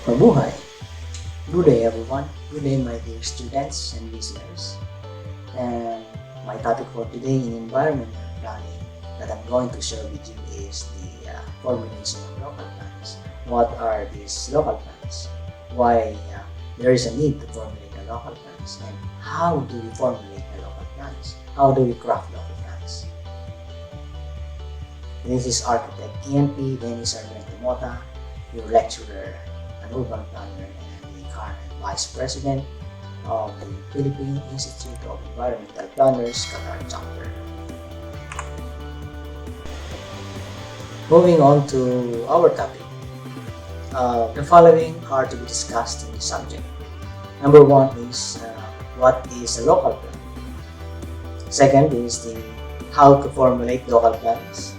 Mabuhay! Good day everyone. Good day my dear students and listeners. And my topic for today in environmental planning that I'm going to share with you is the formulation of local plans. What are these local plans? Why there is a need to formulate the local plans, and how do we formulate the local plans? How do we craft local plans? This is Architect ENP Dennis Armento Mota, your lecturer, an urban planner, and the current Vice President of the Philippine Institute of Environmental Planners, Qatar chapter. Moving on to our topic, the following are to be discussed in the subject. Number one is what is a local plan. Second is the how to formulate local plans.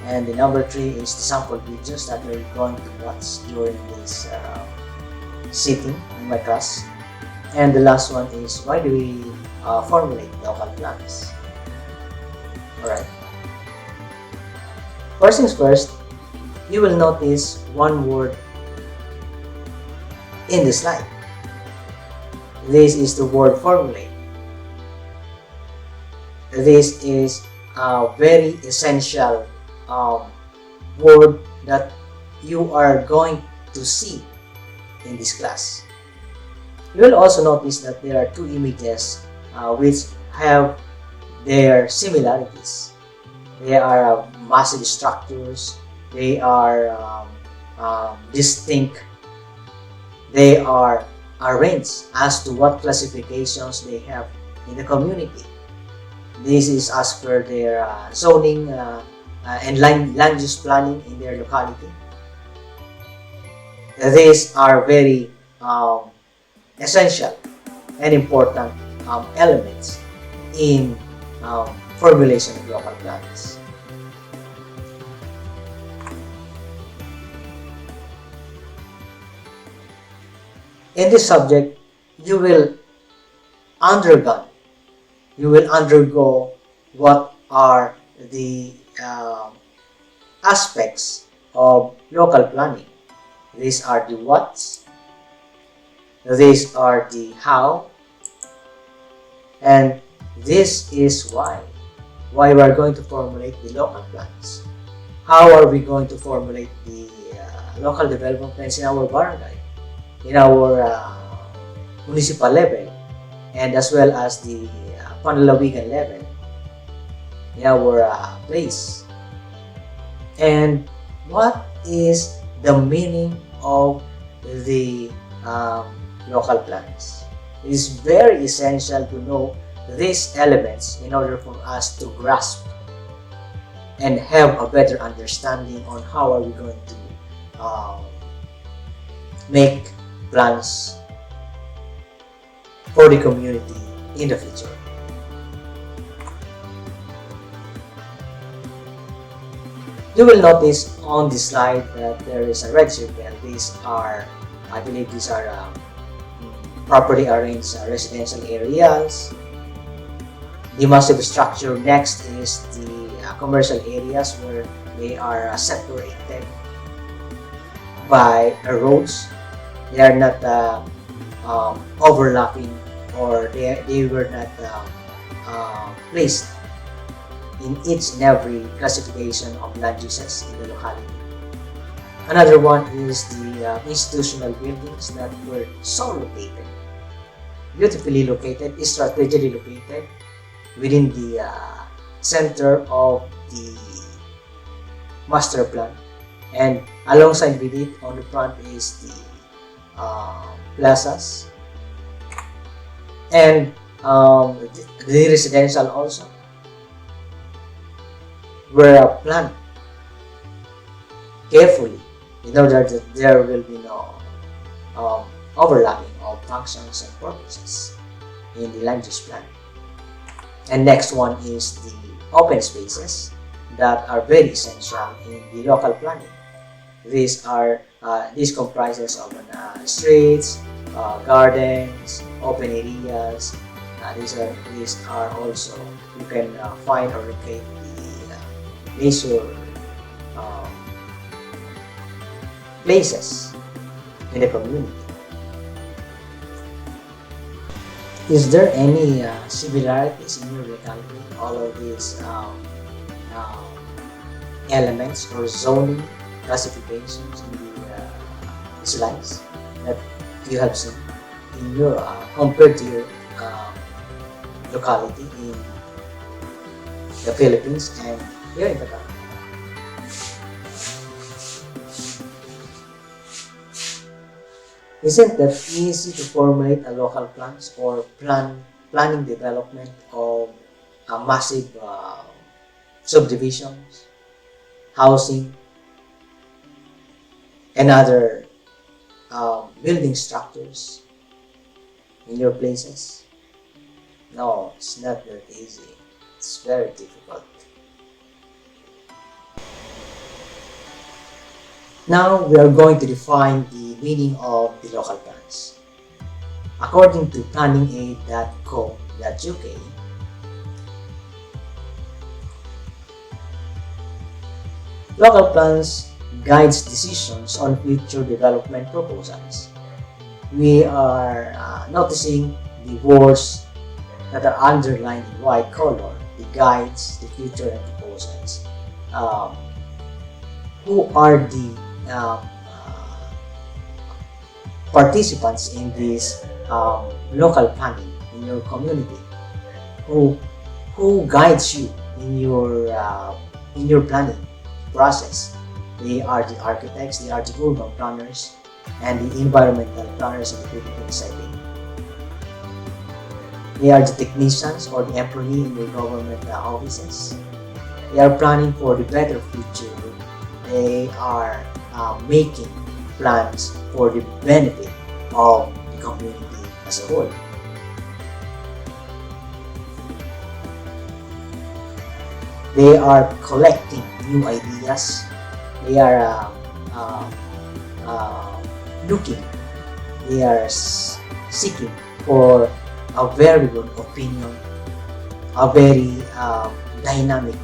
And the number three is the sample videos that we're going to watch during this sitting in my class. And the last one is why do we formulate local plans? Alright. First things first, you will notice one word in the slide. This is the word formulate. This is a very essential word that you are going to see in this class. You will also notice that there are two images which have their similarities. They are massive structures, they are distinct, they are arranged as to what classifications they have in the community. This is as per their zoning and land use planning in their locality. These are very essential and important elements in formulation of local plans. In this subject, you will undergo what are the aspects of local planning. These are the what's, these are the how, and this is why. Why we are going to formulate the local plans. How are we going to formulate the local development plans in our barangay, in our municipal level, and as well as the panlalawigan level in our place. And what is the meaning of the local plans? It is very essential to know these elements in order for us to grasp and have a better understanding on how are we going to make plans for the community in the future. You will notice on this slide that there is a red circle. These are, I believe these are properly arranged residential areas. The massive structure next is the commercial areas where they are separated by roads. They are not overlapping, or they were not placed in each and every classification of land uses in the locality. Another one is the institutional buildings that were so located, beautifully located, strategically located within the center of the master plan, and alongside with it on the front is the plazas and the residential also were planned carefully in order that there will be no overlapping of functions and purposes in the land use plan. And next one is the open spaces that are very essential in the local planning. These comprises of streets, gardens, open areas. These are also, you can find or locate the leisure places in the community. Is there any similarities in your locality? All of these um, elements or zoning classifications in the slides that you have seen in your compared to your locality in the Philippines and here in the country. Isn't that easy to formulate a local plans or planning development of a massive subdivisions, housing, and other building structures in your places? No, it's not that easy. It's very difficult. Now we are going to define the meaning of the local plans. According to planningaid.co.uk, local plans guides decisions on future development proposals. We are noticing the words that are underlined in white color, the guides, the future and proposals. Who are the participants in this local planning in your community? Who guides you in your planning process? They are the architects, they are the urban planners, and the environmental planners in the Philippines, I think. They are the technicians or the employee in your government offices. They are planning for the better future. They are making plans for the benefit of the community as a whole. They are collecting new ideas. They are looking. They are seeking for a very good opinion, a very dynamic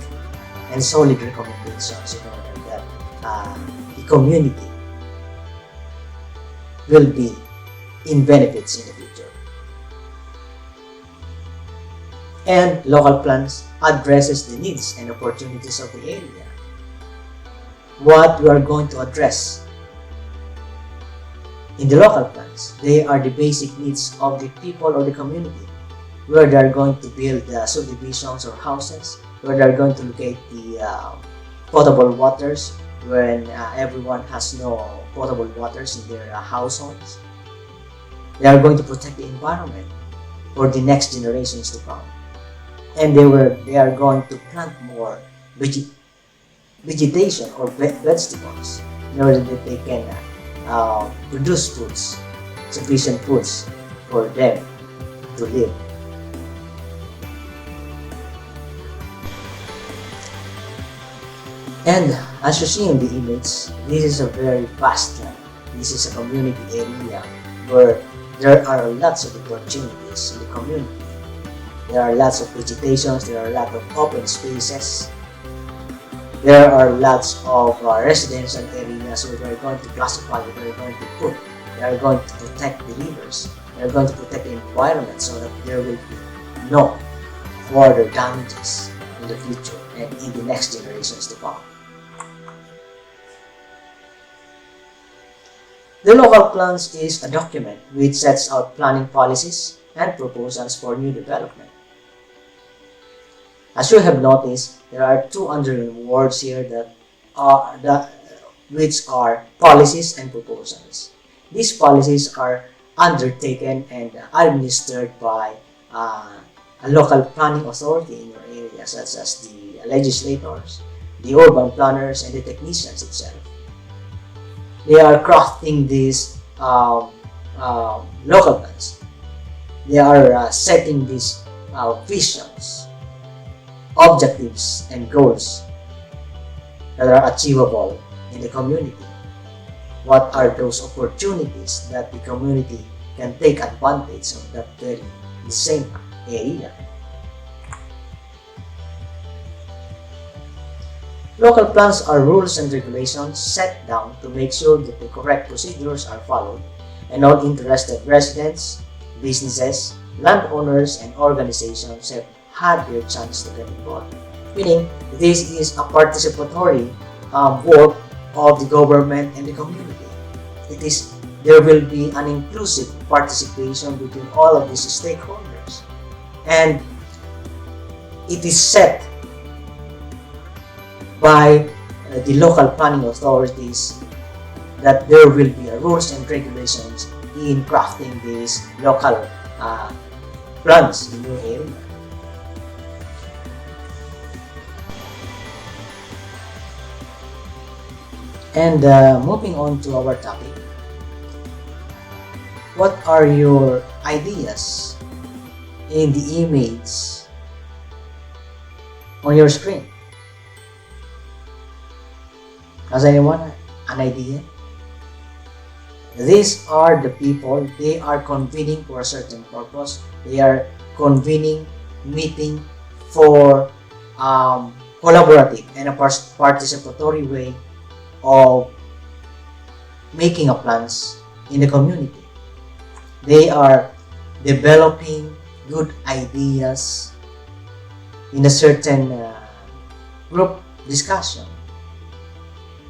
and solid recommendations in order that the community will be in benefits in the future. And local plans addresses the needs and opportunities of the area. What we are going to address in the local plans, they are the basic needs of the people or the community, where they are going to build subdivisions or houses, where they are going to locate the potable waters when everyone has no potable waters in their households. They are going to protect the environment for the next generations to come. And they are going to plant more vegetation or vegetables in order that they can produce foods, sufficient foods for them to live. And as you see in the image, this is a very vast land. This is a community area where there are lots of opportunities in the community. There are lots of vegetations, there are a lot of open spaces. There are lots of residential areas where they are going to classify, where they are going to put, they are going to protect the rivers, they are going to protect the environment so that there will be no further damages in the future and in the next generations to come. The local plans is a document which sets out planning policies and proposals for new development. As you have noticed, there are two underlying words here which are policies and proposals. These policies are undertaken and administered by a local planning authority in your area, such as the legislators, the urban planners, and the technicians itself. They are crafting these local plans. They are setting these visions, objectives, and goals that are achievable in the community. What are those opportunities that the community can take advantage of that very the same area? Local plans are rules and regulations set down to make sure that the correct procedures are followed and all interested residents, businesses, landowners, and organizations have had their chance to get involved. Meaning, this is a participatory work of the government and the community. It is There will be an inclusive participation between all of these stakeholders, and it is set by the local planning authorities that there will be rules and regulations in crafting these local plans in your area. And moving on to our topic, what are your ideas in the image on your screen? Has anyone an idea? These are the people, they are convening for a certain purpose. They are convening, meeting for collaborative and a participatory way of making a plans in the community. They are developing good ideas in a certain group discussion.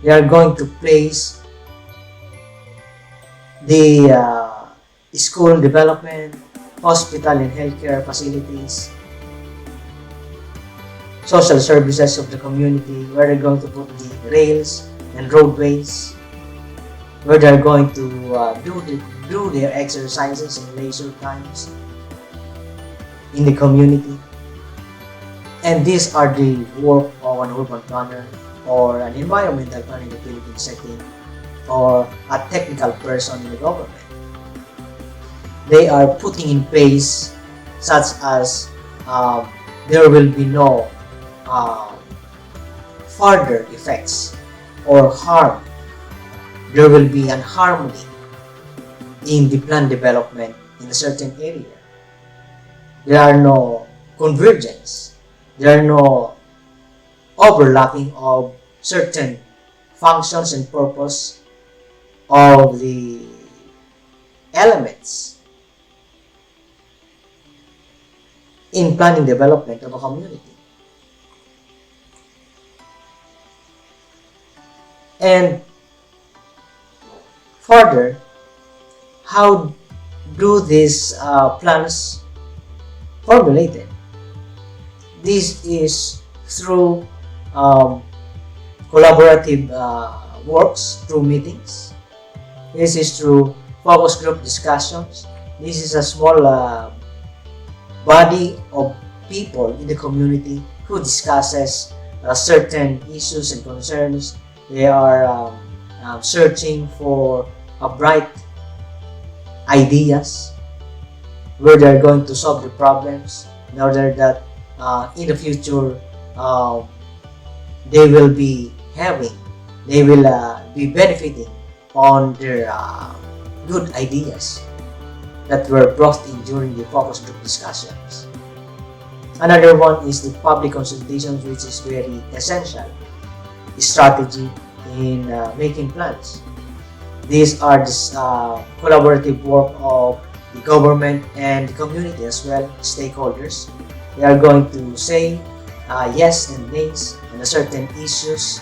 They are going to place the school development, hospital and healthcare facilities, social services of the community, where they're going to put the rails and roadways, where they're going to do their exercises and leisure times in the community. And these are the work of an urban planner or an environmental planner in the Philippine setting, or a technical person in the government. They are putting in place such as there will be no further effects or harm. There will be an harmony in the plan development in a certain area. There are no convergence. There are no overlapping of certain functions and purpose of the elements in planning development of a community. And further, how do these plans formulated? This is through collaborative works, through meetings. This is through focus group discussions. This is a small body of people in the community who discusses certain issues and concerns. They are searching for bright ideas where they are going to solve the problems in order that in the future they will be benefiting on their good ideas that were brought in during the focus group discussions. Another one is the public consultations, which is very essential strategy in making plans. These are this collaborative work of the government and the community as well, stakeholders. They are going to say yes and nays on a certain issues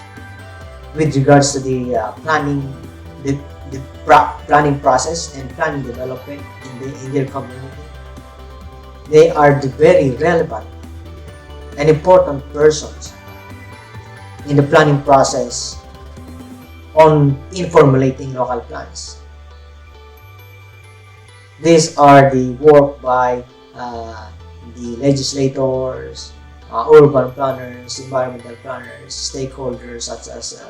with regards to the planning, the planning process and planning development in their community. They are the very relevant and important persons in the planning process in formulating local plans. These are the work by the legislators, urban planners, environmental planners, stakeholders such as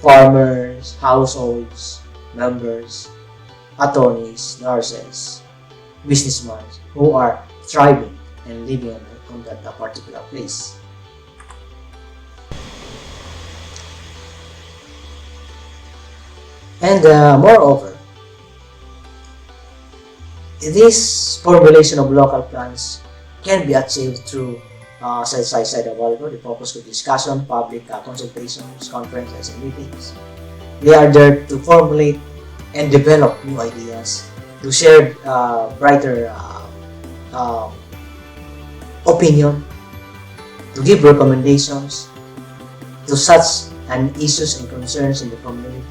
farmers, households, members, attorneys, nurses, businessmen who are thriving and living on that particular place. And moreover, this formulation of local plans can be achieved through As I said a while ago, the focus group discussion, public consultations, conferences, and meetings. They are there to formulate and develop new ideas, to share brighter opinion, to give recommendations to such and issues and concerns in the community.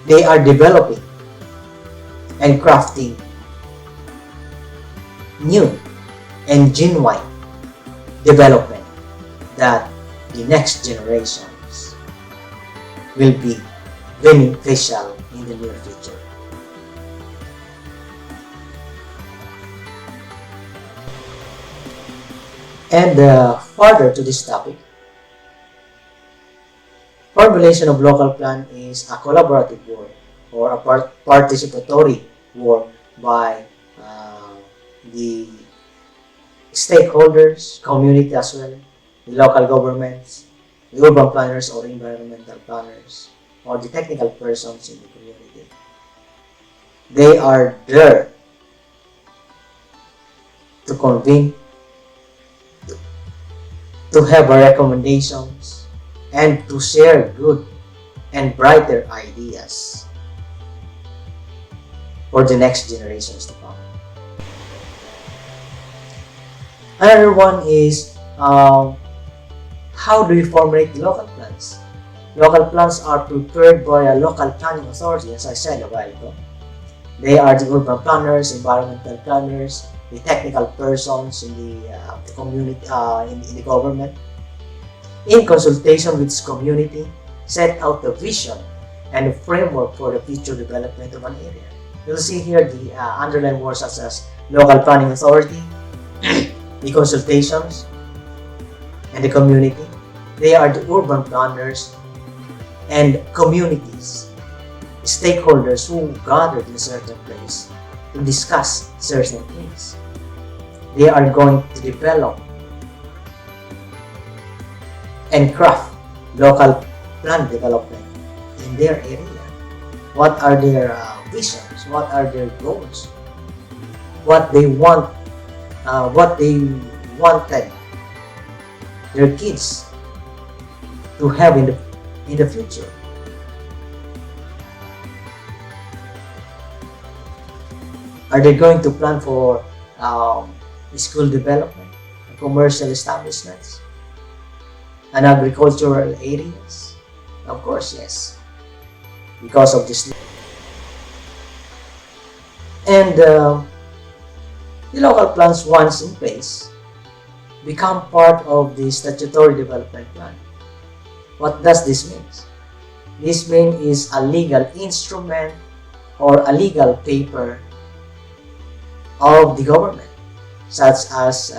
They are developing and crafting new and genuine development that the next generations will be beneficial in the near future. And further to this topic, formulation of local plan is a collaborative work or a participatory work by the stakeholders, community as well, the local governments, the urban planners or environmental planners, or the technical persons in the community. They are there to convene, to have recommendations, and to share good and brighter ideas for the next generations to come. Another one is how do we formulate the local plans? Local plans are prepared by a local planning authority, as I said a while ago. They are the urban planners, environmental planners, the technical persons in the community, in the government. In consultation with this community, set out the vision and the framework for the future development of an area. You'll see here the underlying words such as local planning authority, the consultations, and the community. They are the urban planners and communities, stakeholders who gathered in a certain place to discuss certain things. They are going to develop and craft local plan development in their area. What are their visions? What are their goals? What they want, what they wanted their kids to have in the future. Are they going to plan for school development, commercial establishments, and agricultural areas? Of course, yes, because of this. And the local plans, once in place, become part of the statutory development plan. What does this mean? This means a legal instrument or a legal paper of the government, such as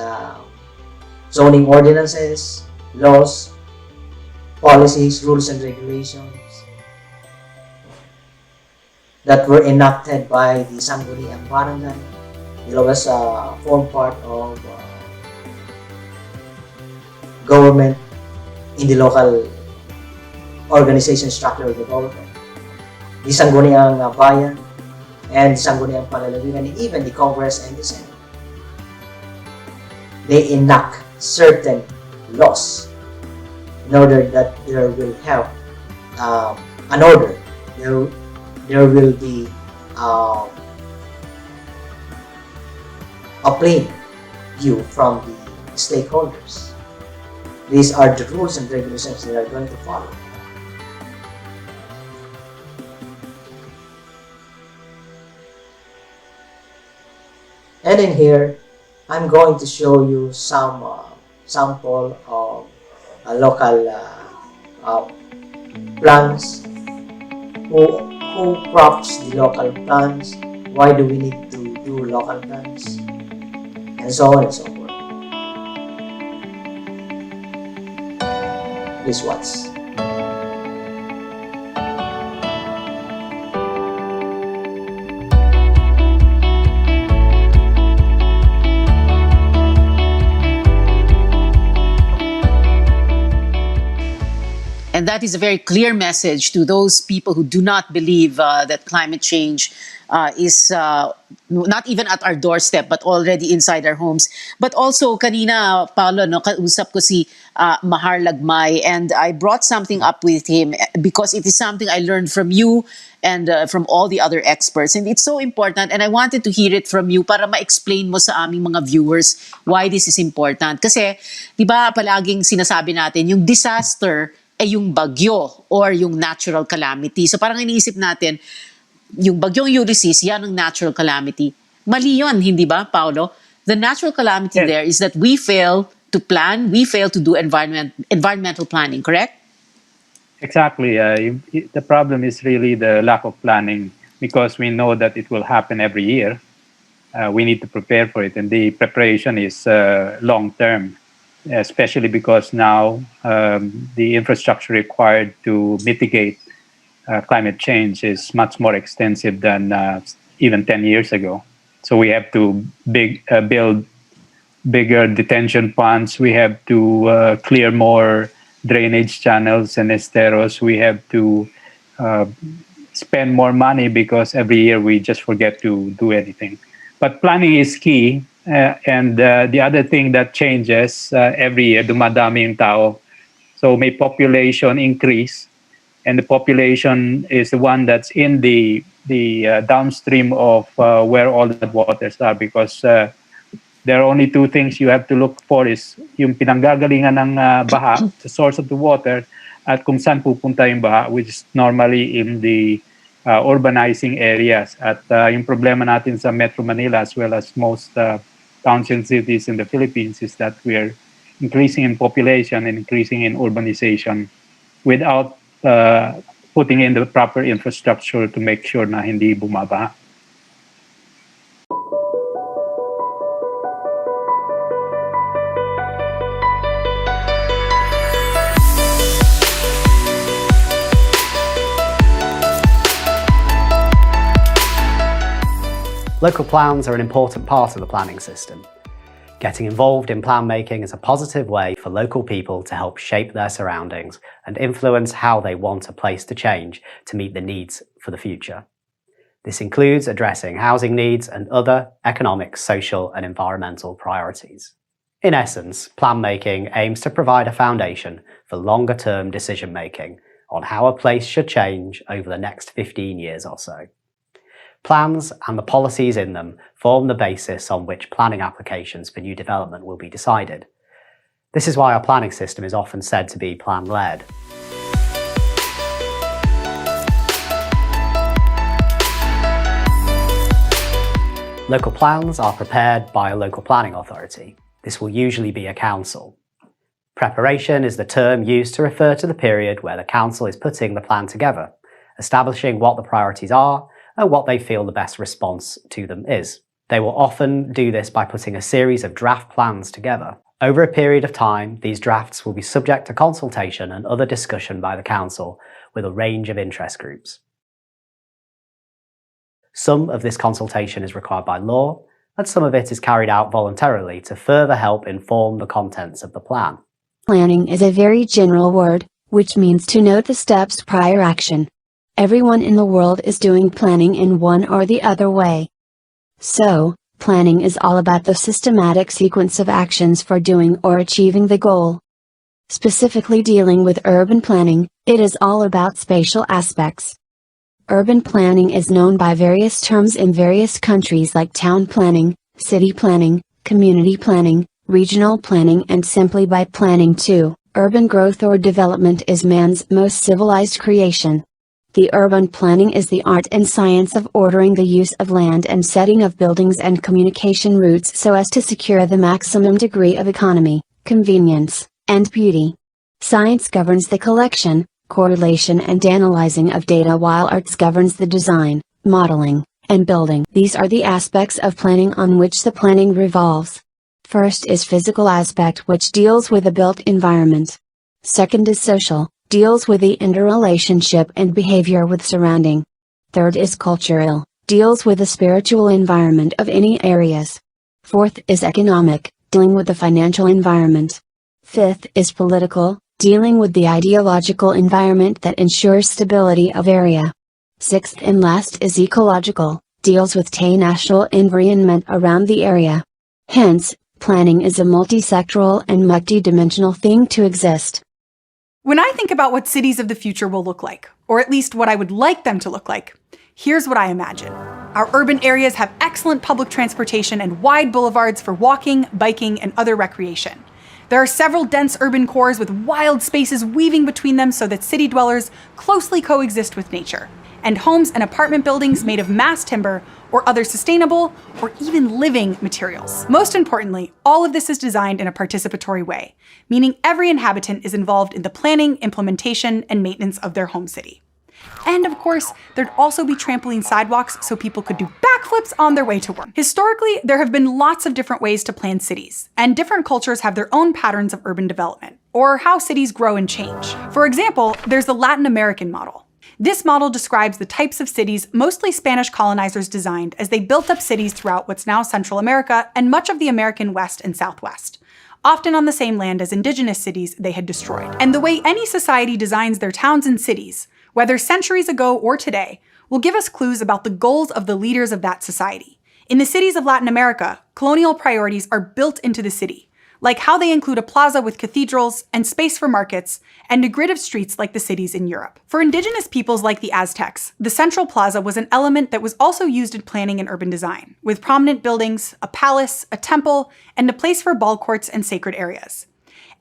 zoning ordinances, laws, policies, rules, and regulations that were enacted by the Sangguniang Barangay. It was form part of government in the local organization structure of the government. The Sangguniang Bayan and the Sangguniang Panlalawigan, and even the Congress and the Senate. They enact certain laws in order that there will have an order. There will be a plain view from the stakeholders. These are the rules and regulations they are going to follow. And in here, I'm going to show you some sample of local plans. Who crafts the local plans? Why do we need to do local plans? And so on and so forth. Please watch. And that is a very clear message to those people who do not believe that climate change is not even at our doorstep but already inside our homes. But also, kanina, Paolo, no, kausap ko si Mahar Lagmay, and I brought something up with him because it is something I learned from you and from all the other experts. And it's so important, and I wanted to hear it from you para ma-explain mo sa aming mga viewers why this is important. Kasi, di ba, palaging sinasabi natin, yung disaster ay yung bagyo or yung natural calamity. So parang iniisip natin, yung bagyong Ulysses, yan ang natural calamity. Mali yun, hindi ba, Paolo? The natural calamity Yes. there is that we fail to plan, we fail to do environmental planning, correct? Exactly. The problem is really the lack of planning because we know that it will happen every year. We need to prepare for it, and the preparation is long term, especially because now the infrastructure required to mitigate climate change is much more extensive than even 10 years ago. So we have to build bigger detention ponds. We have to clear more drainage channels and esteros. We have to spend more money because every year we just forget to do anything. But planning is key. And the other thing that changes every year, dumadami yung tao. So may population increase, and the population is the one that's in the downstream of where all the waters are, because there are only two things you have to look for is yung pinanggagalingan ng baha, the source of the water, at kung saan pupunta yung baha, which is normally in the urbanizing areas. At yung problema natin sa Metro Manila as well as most towns and cities in the Philippines is that we are increasing in population and increasing in urbanization without putting in the proper infrastructure to make sure na hindi bumabaha. Local plans are an important part of the planning system. Getting involved in plan making is a positive way for local people to help shape their surroundings and influence how they want a place to change to meet the needs for the future. This includes addressing housing needs and other economic, social and environmental priorities. In essence, plan making aims to provide a foundation for longer-term decision making on how a place should change over the next 15 years or so. Plans and the policies in them form the basis on which planning applications for new development will be decided. This is why our planning system is often said to be plan-led. Local plans are prepared by a local planning authority. This will usually be a council. Preparation is the term used to refer to the period where the council is putting the plan together, establishing what the priorities are and what they feel the best response to them is. They will often do this by putting a series of draft plans together. Over a period of time, these drafts will be subject to consultation and other discussion by the council with a range of interest groups. Some of this consultation is required by law, and some of it is carried out voluntarily to further help inform the contents of the plan. Planning is a very general word, which means to note the steps prior action. Everyone in the world is doing planning in one or the other way. So, planning is all about the systematic sequence of actions for doing or achieving the goal. Specifically dealing with urban planning, it is all about spatial aspects. Urban planning is known by various terms in various countries like town planning, city planning, community planning, regional planning, and simply by planning too. Urban growth or development is man's most civilized creation. The urban planning is the art and science of ordering the use of land and setting of buildings and communication routes so as to secure the maximum degree of economy, convenience, and beauty. Science governs the collection, correlation and analyzing of data, while arts governs the design, modeling, and building. These are the aspects of planning on which the planning revolves. First is physical aspect, which deals with the built environment. Second is social, deals with the interrelationship and behavior with surrounding. Third is cultural, deals with the spiritual environment of any areas. Fourth is economic, dealing with the financial environment. Fifth is political, dealing with the ideological environment that ensures stability of area. Sixth and last is ecological, deals with the natural environment around the area. Hence, planning is a multi-sectoral and multi-dimensional thing to exist. When I think about what cities of the future will look like, or at least what I would like them to look like, here's what I imagine. Our urban areas have excellent public transportation and wide boulevards for walking, biking, and other recreation. There are several dense urban cores with wild spaces weaving between them so that city dwellers closely coexist with nature, and homes and apartment buildings made of mass timber or other sustainable or even living materials. Most importantly, all of this is designed in a participatory way, meaning every inhabitant is involved in the planning, implementation, and maintenance of their home city. And of course, there'd also be trampoline sidewalks so people could do backflips on their way to work. Historically, there have been lots of different ways to plan cities, and different cultures have their own patterns of urban development, or how cities grow and change. For example, there's the Latin American model. This model describes the types of cities mostly Spanish colonizers designed as they built up cities throughout what's now Central America and much of the American West and Southwest, often on the same land as indigenous cities they had destroyed. And the way any society designs their towns and cities, whether centuries ago or today, will give us clues about the goals of the leaders of that society. In the cities of Latin America, colonial priorities are built into the city, like how they include a plaza with cathedrals and space for markets, and a grid of streets like the cities in Europe. For indigenous peoples like the Aztecs, the central plaza was an element that was also used in planning and urban design, with prominent buildings, a palace, a temple, and a place for ball courts and sacred areas.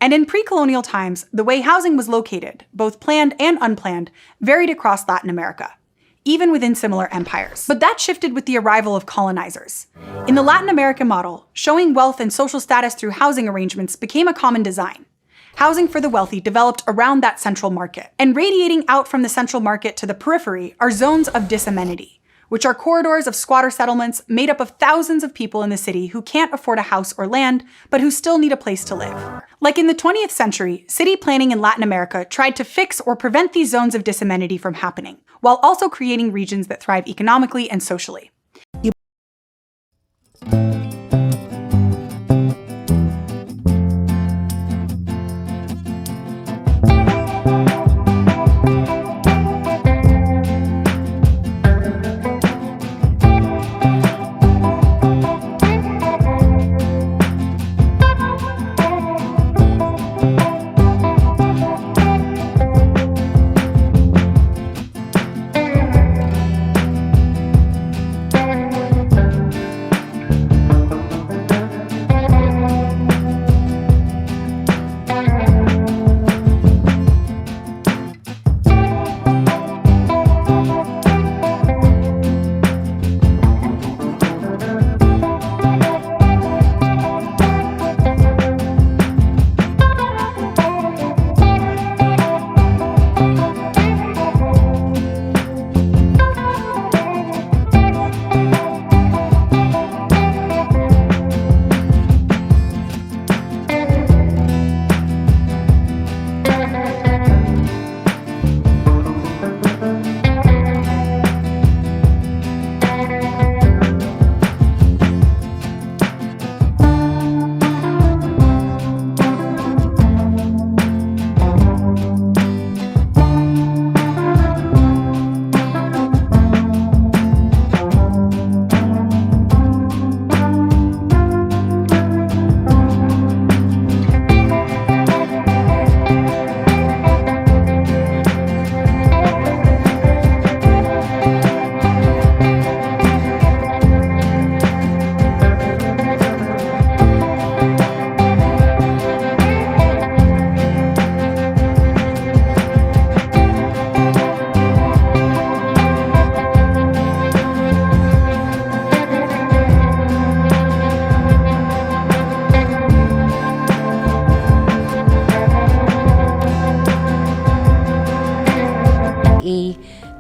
And in pre-colonial times, the way housing was located, both planned and unplanned, varied across Latin America, even within similar empires. But that shifted with the arrival of colonizers. In the Latin American model, showing wealth and social status through housing arrangements became a common design. Housing for the wealthy developed around that central market. And radiating out from the central market to the periphery are zones of disamenity, which are corridors of squatter settlements made up of thousands of people in the city who can't afford a house or land, but who still need a place to live. Like in the 20th century, city planning in Latin America tried to fix or prevent these zones of disamenity from happening, while also creating regions that thrive economically and socially.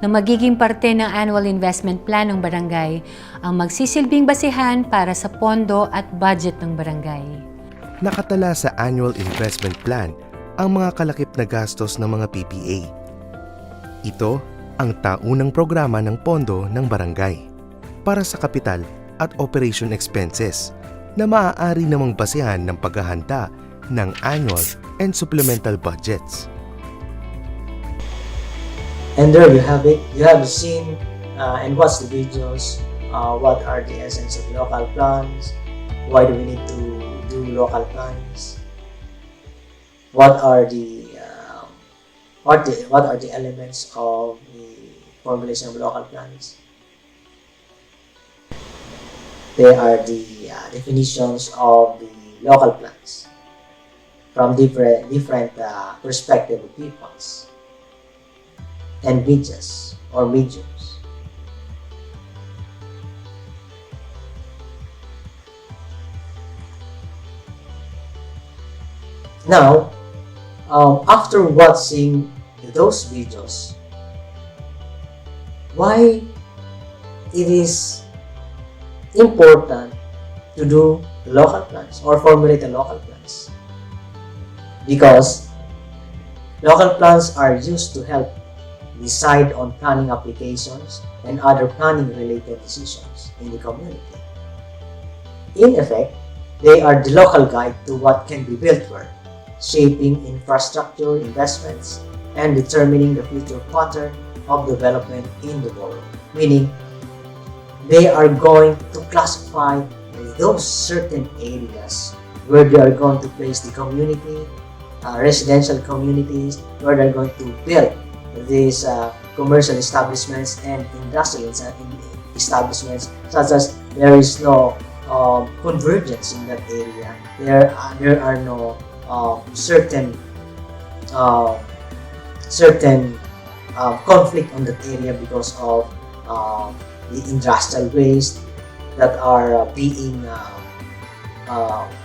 na magiging parte ng annual investment plan ng barangay ang magsisilbing basihan para sa pondo at budget ng barangay. Nakatala sa annual investment plan ang mga kalakip na gastos ng mga PPA. Ito ang taunang programa ng pondo ng barangay para sa kapital at operation expenses na maaari namang basehan ng paghahanda ng annual and supplemental budgets. And there you have it. You have seen and watched the videos. What are the essence of local plans? Why do we need to do local plans? What are the elements of the formulation of local plans? They are the definitions of the local plans from different perspective of peoples and medias or mediums. Now, after watching those videos, why it is important to do local plans or formulate the local plans? Because local plans are used to help decide on planning applications and other planning related decisions in the community. In effect, they are the local guide to what can be built where, shaping infrastructure investments and determining the future pattern of development in the borough. Meaning, they are going to classify those certain areas where they are going to place the community, residential communities, where they're going to build these commercial establishments and industrial establishments, such as there is no convergence in that area. There are no certain conflict on that area because of the industrial waste that are being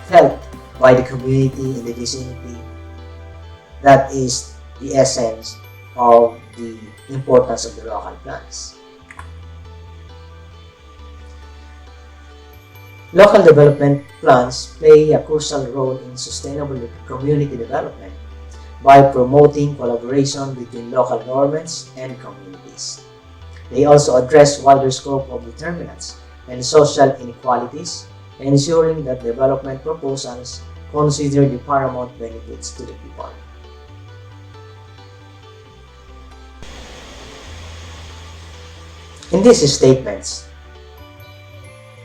felt by the community in the vicinity. That is the essence of the importance of the local plans. Local development plans play a crucial role in sustainable community development by promoting collaboration between local governments and communities. They also address wider scope of determinants and social inequalities, ensuring that development proposals consider the paramount benefits to the people. In these statements,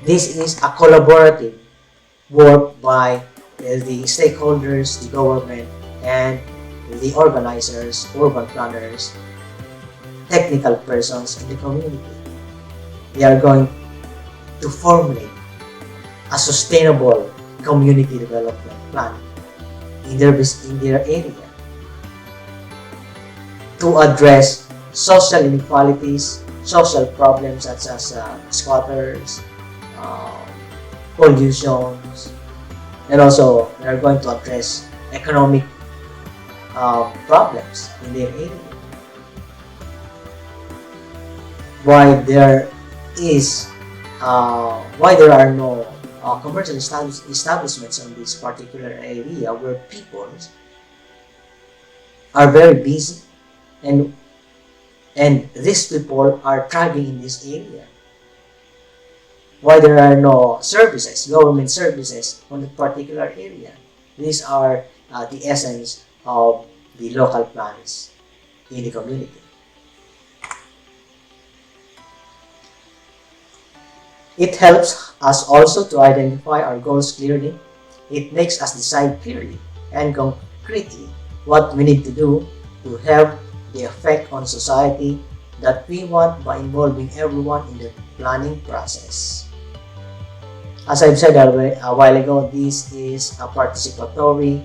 this is a collaborative work by the stakeholders, the government, and the organizers, urban planners, technical persons in the community. They are going to formulate a sustainable community development plan in their area to address social inequalities, social problems such as squatters, pollutions, and also they are going to address economic problems in their area. Why there are no commercial establishments in this particular area where people are very busy and these people are thriving in this area. Why there are no services, government services on that particular area. These are the essence of the local plans in the community. It helps us also to identify our goals clearly. It makes us decide clearly and concretely what we need to do to have the effect on society that we want by involving everyone in the planning process. As I've said a while ago, this is a participatory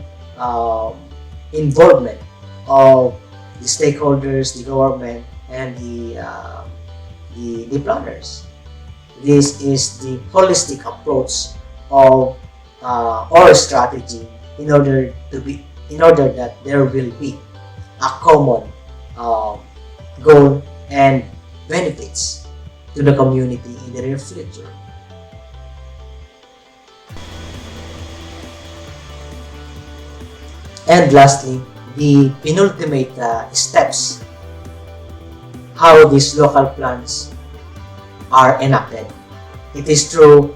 involvement of the stakeholders, the government, and the planners. This is the holistic approach of our strategy in order that there will be a common goal and benefits to the community in the near future. And lastly, the penultimate steps, how these local plans are enacted. It is through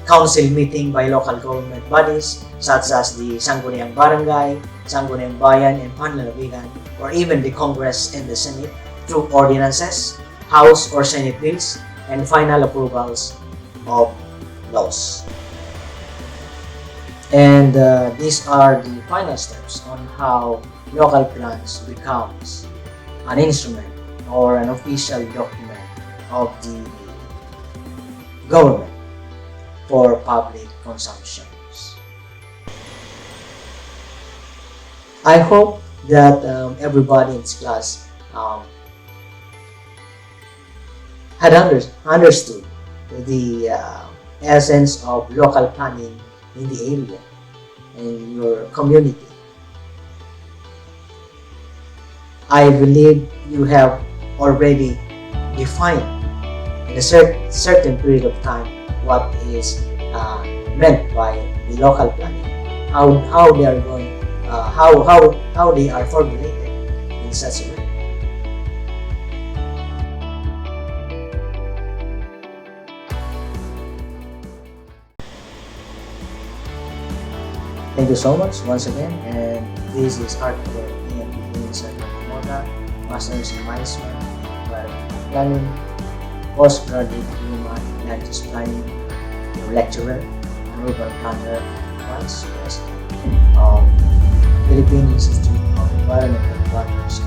council meeting by local government bodies such as the Sangguniang Barangay, Sangguniang Bayan, and Panlalawigan, or even the Congress and the Senate through ordinances, House or Senate bills, and final approvals of laws. And these are the final steps on how local plans becomes an instrument or an official document of the government for public consumptions. I hope that everybody in this class had understood the essence of local planning in the area, in your community. I believe you have already defined in a certain period of time what is meant by the local planning, how they are going, how they are formulated in such a way. Thank you so much once again, and this is Arthur Ian Moda, Master's in Management, Environmental Planning, Postgraduate Diploma in Land Use Planning, your lecturer, and urban planner, Vice President of Philippine Institute of Environmental Planners.